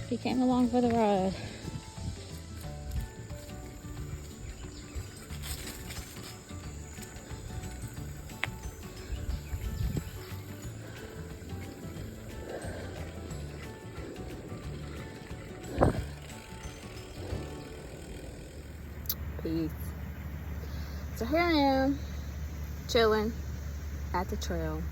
He came along for the ride. Peace. So here I am, chilling at the trail.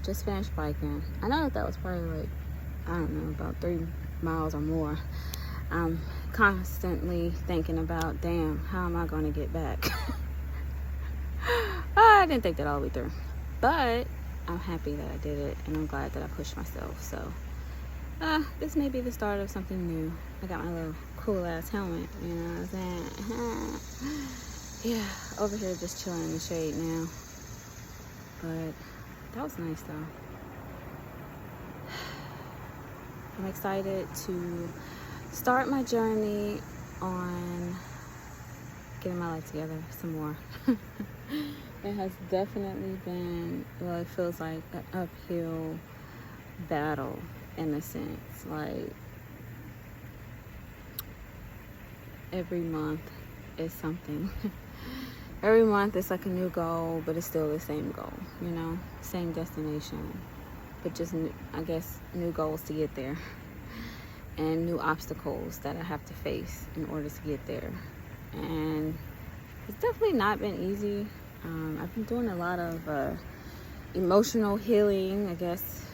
Just finished biking. I know that was probably like, I don't know, about 3 miles or more. I'm constantly thinking about, damn, how am I going to get back? I didn't think that all the way through. But I'm happy that I did it, and I'm glad that I pushed myself. So this may be the start of something new. I got my little cool ass helmet, you know what I'm saying? Yeah, over here just chilling in the shade now. But that was nice though. I'm excited to start my journey on getting my life together some more. It has definitely been, well, it feels like an uphill battle in a sense. Like every month is something. Every month it's like a new goal, but it's still the same goal, you know, same destination, but just I guess new goals to get there, and new obstacles that I have to face in order to get there. And it's definitely not been easy. I've been doing a lot of emotional healing, I guess,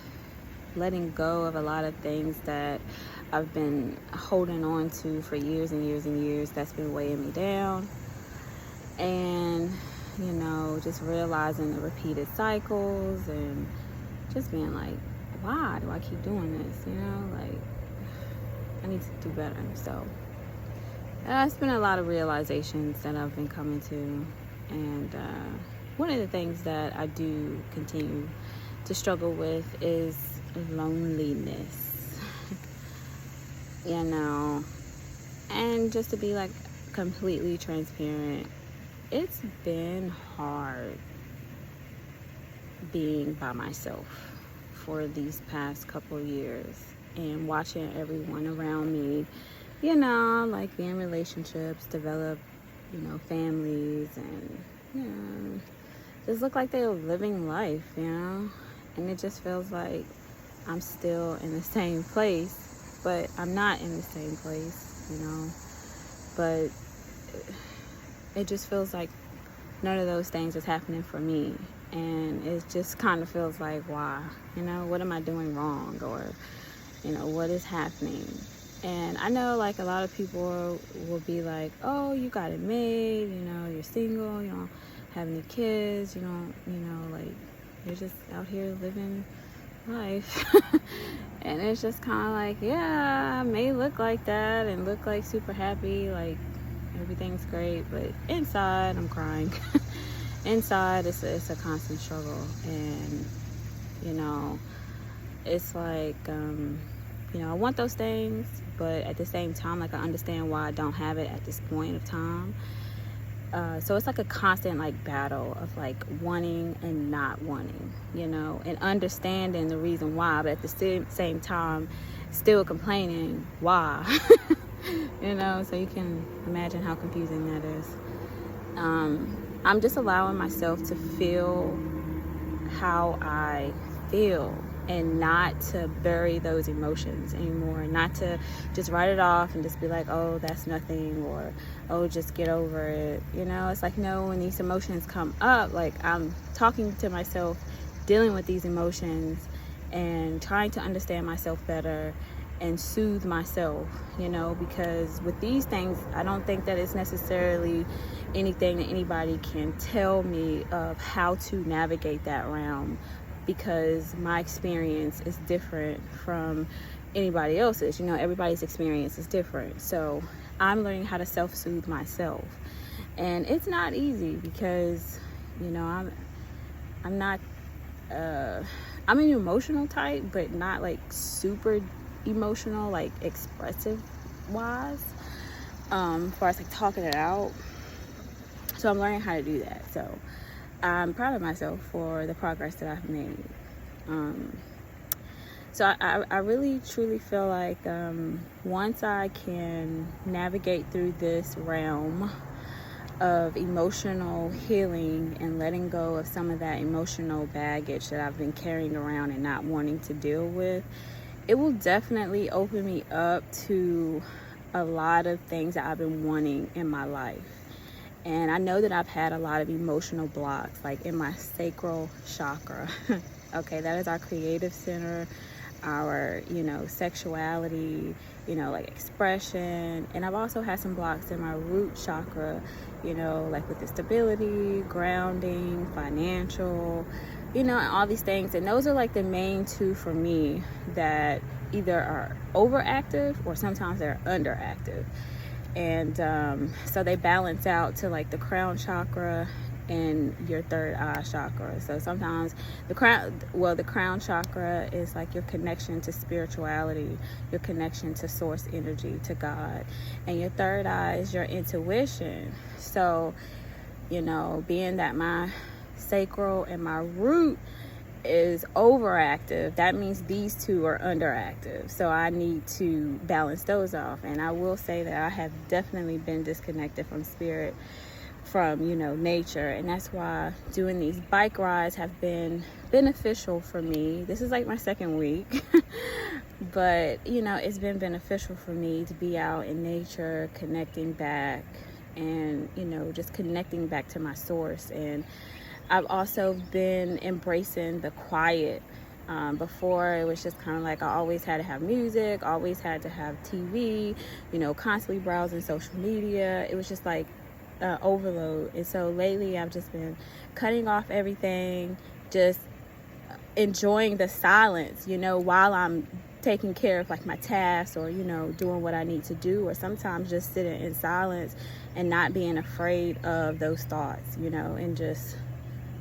letting go of a lot of things that I've been holding on to for years and years and years. That's been weighing me down. And, you know, just realizing the repeated cycles and just being like, why do I keep doing this? You know, like, I need to do better. So it's been a lot of realizations that I've been coming to. And one of the things that I do continue to struggle with is loneliness. You know, and just to be like completely transparent, it's been hard being by myself for these past couple of years and watching everyone around me, you know, like be in relationships, develop, you know, families, and, you know, just look like they're living life, you know, and it just feels like I'm still in the same place, but I'm not in the same place, you know, but it just feels like none of those things is happening for me. And it just kind of feels like, why? You know, what am I doing wrong? Or, you know, what is happening? And I know, like, a lot of people will be like, oh, you got it made, you know, you're single, you don't have any kids, you don't, you know, like, you're just out here living life. And it's just kind of like, yeah, I may look like that and look like super happy, like, everything's great, but inside I'm crying. Inside it's a constant struggle. And, you know, it's like, you know, I want those things, but at the same time, like, I understand why I don't have it at this point of time. So it's like a constant, like, battle of, like, wanting and not wanting, you know, and understanding the reason why, but at the same time still complaining why. You know, so you can imagine how confusing that is. I'm just allowing myself to feel how I feel and not to bury those emotions anymore, not to just write it off and just be like, oh, that's nothing, or oh, just get over it. You know, it's like, no, when these emotions come up, like, I'm talking to myself, dealing with these emotions and trying to understand myself better and soothe myself, you know, because with these things, I don't think that it's necessarily anything that anybody can tell me of how to navigate that realm, because my experience is different from anybody else's. You know, everybody's experience is different. So I'm learning how to self-soothe myself, and it's not easy because, you know, I'm not I'm an emotional type, but not like super emotional, like expressive wise, as far as like talking it out. So I'm learning how to do that. So I'm proud of myself for the progress that I've made. So I really truly feel like once I can navigate through this realm of emotional healing and letting go of some of that emotional baggage that I've been carrying around and not wanting to deal with, it will definitely open me up to a lot of things that I've been wanting in my life. And I know that I've had a lot of emotional blocks, like in my sacral chakra. Okay, that is our creative center, our, sexuality, like expression. And I've also had some blocks in my root chakra, like with the stability, grounding, financial, and all these things. And those are like the main two for me that either are overactive or sometimes they're underactive. And so they balance out to like the crown chakra and your third eye chakra. So sometimes the crown chakra is like your connection to spirituality, your connection to source energy, to God. And your third eye is your intuition. So, being that my sacral and my root is overactive, that means these two are underactive. So I need to balance those off. And I will say that I have definitely been disconnected from spirit, from nature, and that's why doing these bike rides have been beneficial for me. This is like my second week but it's been beneficial for me to be out in nature, connecting back, and just connecting back to my source. And I've also been embracing the quiet. Before, it was just kind of like I always had to have music, always had to have TV, constantly browsing social media. It was just like overload. And so lately I've just been cutting off everything, just enjoying the silence, while I'm taking care of like my tasks, or doing what I need to do, or sometimes just sitting in silence and not being afraid of those thoughts, and just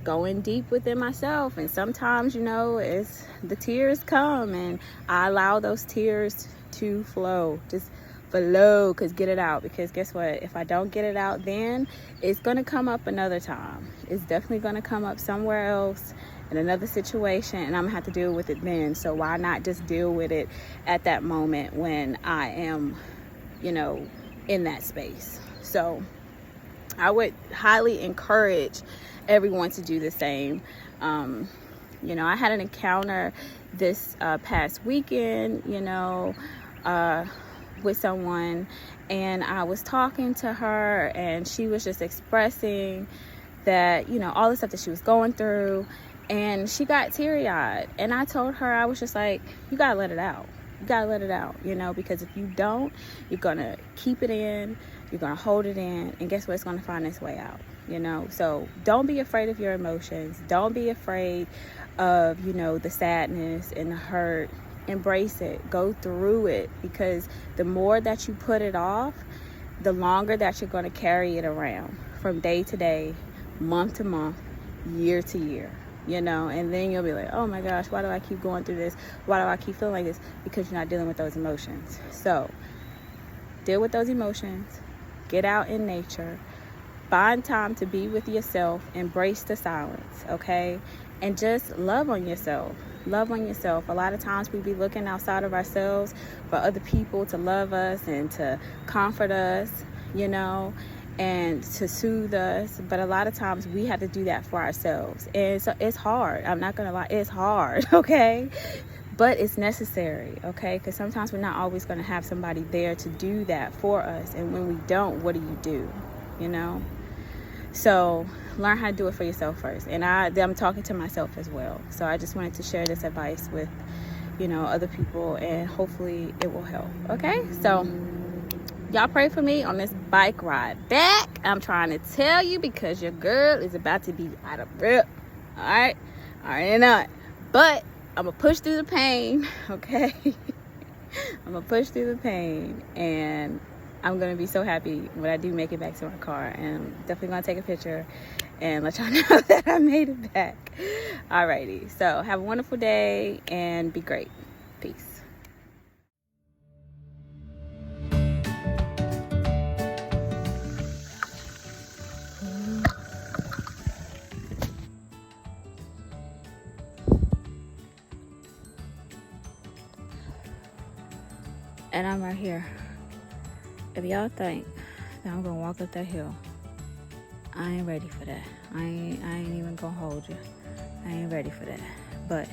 going deep within myself. And sometimes it's the tears come, and I allow those tears to flow, just flow, get it out. Because guess what, if I don't get it out, then it's gonna come up another time. It's definitely gonna come up somewhere else in another situation, and I'm gonna have to deal with it then. So why not just deal with it at that moment when I am in that space? So I would highly encourage everyone to do the same. I had an encounter this past weekend, with someone, and I was talking to her, and she was just expressing that, all the stuff that she was going through, and she got teary-eyed. And I told her, I was just like, you gotta let it out. You gotta let it out, because if you don't, you're gonna keep it in, you're gonna hold it in, and guess what, it's gonna find its way out. So don't be afraid of your emotions. Don't be afraid of the sadness and the hurt. Embrace it, go through it, because the more that you put it off, the longer that you're going to carry it around, from day to day, month to month, year to year, and then you'll be like, oh my gosh, why do I keep going through this? Why do I keep feeling like this? Because you're not dealing with those emotions. So deal with those emotions, get out in nature, find time to be with yourself, embrace the silence, okay? And just love on yourself. Love on yourself. A lot of times we be looking outside of ourselves for other people to love us and to comfort us, and to soothe us. But a lot of times we have to do that for ourselves. And so it's hard. I'm not going to lie. It's hard, okay? But it's necessary, okay? Because sometimes we're not always going to have somebody there to do that for us. And when we don't, what do? So learn how to do it for yourself first. And I'm talking to myself as well. So I just wanted to share this advice with, other people, and hopefully it will help. Okay? So y'all pray for me on this bike ride back. I'm trying to tell you, because your girl is about to be out of breath. All right? All right, not. But I'm going to push through the pain, okay? I'm going to push through the pain, and I'm going to be so happy when I do make it back to my car. And I'm definitely going to take a picture and let y'all know that I made it back. Alrighty. So have a wonderful day and be great. Peace. And I'm right here. If y'all think that I'm gonna walk up that hill, I ain't ready for that. I ain't even gonna hold you. I ain't ready for that. But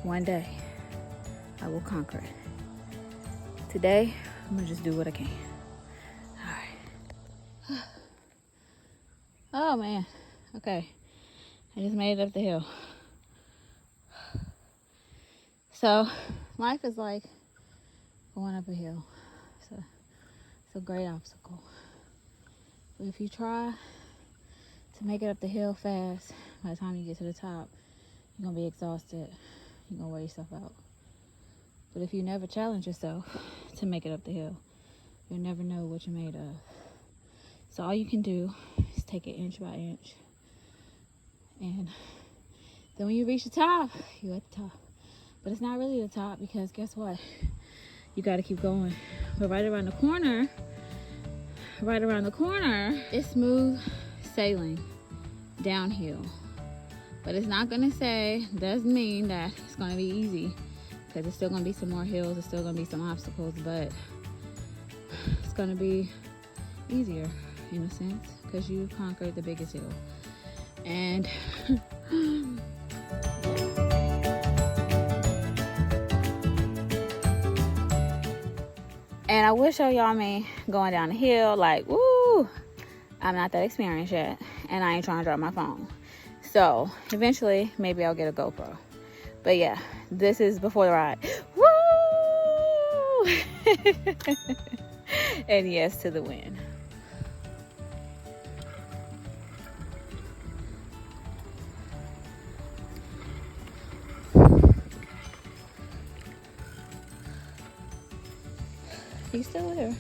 one day, I will conquer it. Today, I'm gonna just do what I can. All right. Oh man. Okay. I just made it up the hill. So, life is like going up a hill. It's a great obstacle. But if you try to make it up the hill fast, by the time you get to the top, you're gonna be exhausted. You're gonna wear yourself out. But if you never challenge yourself to make it up the hill, you'll never know what you're made of. So all you can do is take it inch by inch. And then when you reach the top, you're at the top. But it's not really the top, because guess what? You gotta keep going. But right around the corner, it's smooth sailing downhill. But it's not gonna doesn't mean that it's gonna be easy, because there's still gonna be some more hills, there's still gonna be some obstacles, but it's gonna be easier in a sense, because you conquered the biggest hill. And and I will show y'all me going down the hill, like, woo! I'm not that experienced yet, and I ain't trying to drop my phone. So eventually, maybe I'll get a GoPro. But yeah, this is before the ride. Woo! And yes to the win. He's still there.